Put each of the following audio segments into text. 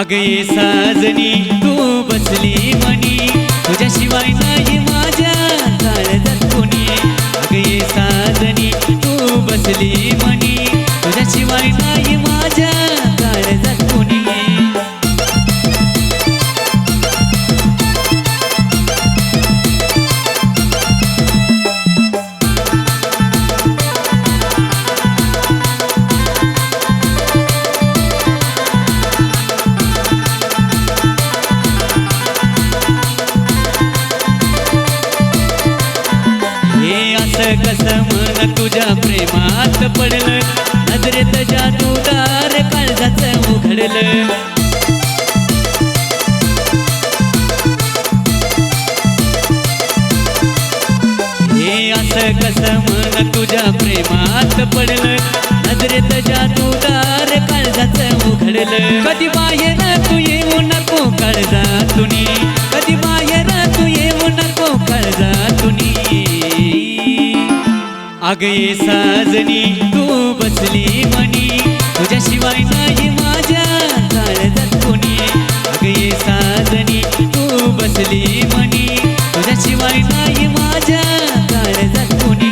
अग ये साजनी तू बसली मनी, तुझ्याशिवाय नाही माझ्या काळजात कोणी. अग ये साजनी तू बसली मनी, तुझ्याशिवाय नाही माझ्या काळजात कोणी. कसं मन तुझ्या प्रेमात पडलं, नजरेत जादूगार काळजाचं उघडलं. हे असं कसं मन तुझ्या प्रेमात पडलं, नजरेत जादूगार काळजाचं उघडलं. कधी बाहेर तू येऊ नको काळजातुनी, कधी बाहेर तू येऊ नको काळजातुनी. अग ये साजनी तू बसली मनी, तुझ्याशिवाय नाही माझ्या काळजात कोणी. अग ये साजनी तू बसली मनी, तुझ्याशिवाय नाही माझ्या काळजात कोणी.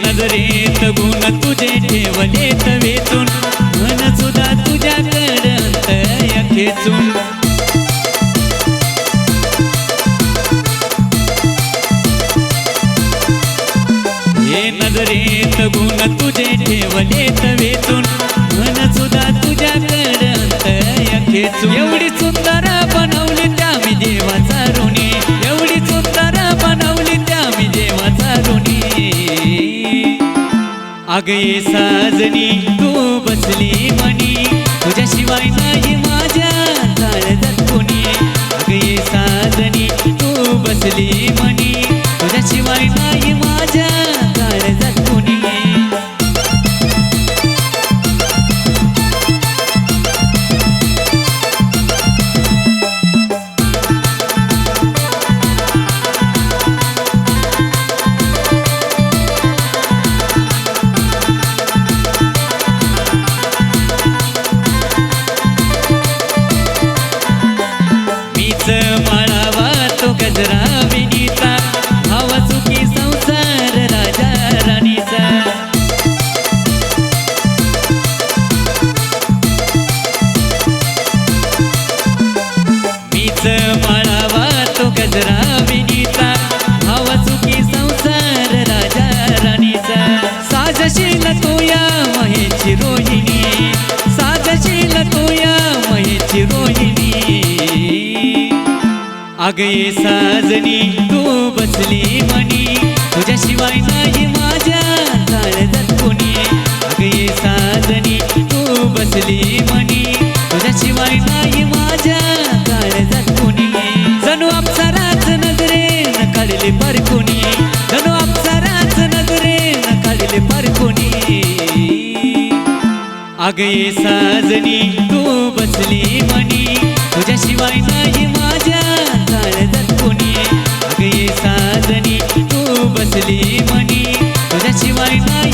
नजरेत गुण तुझे ठेवलेत वेचून, मन सुद्धा तुझ्याकडं खेचून. हे नजरेत गुण तुझे ठेवलेत वेचून, मन सुद्धा तुझ्याकडं खेचून. एवढी सुंदर बनवली त्या मी देवाचा ऋणी, एवढी सुंदर बनवली त्या मी देवाचा ऋणी. अग ये साजनी तू बसली मनी, तुझ्याशिवाय नाही माझ्या काळजात कोणी. अग ये साजनी तू बसली मनी, तुझ्याशिवाय नाही माझ्या काळजात कोणी. माळावा तो गजरा विनीचा, भावा सुखी संसार राजा राणीचा. मीच माळावा तो गजरा विनीचा, भावा सुखी संसार राजा राणीचा. साजशील तू या महेची रोहिणी, साजशील तू या महेची रोहिणी. अग ये साजनी तू बसली मनी, तुझ्याशिवाय नाही माझ्या काळजात कोणी. अग ये साजनी तू बसली मनी, तुझ्याशिवाय नाही माझ्या काळजात कोणी. जणू अप्सराच नजरेनं काढले परकुनी, जणू अप्सराच नजरेनं काढले परकुनी. अग ये साजनी तू बसली मनी, तुझ्याशिवाय नाही माझ्या काळजात कोणी. अग ये साजनी तू बसली मनी, तुझ्याशिवाय नाही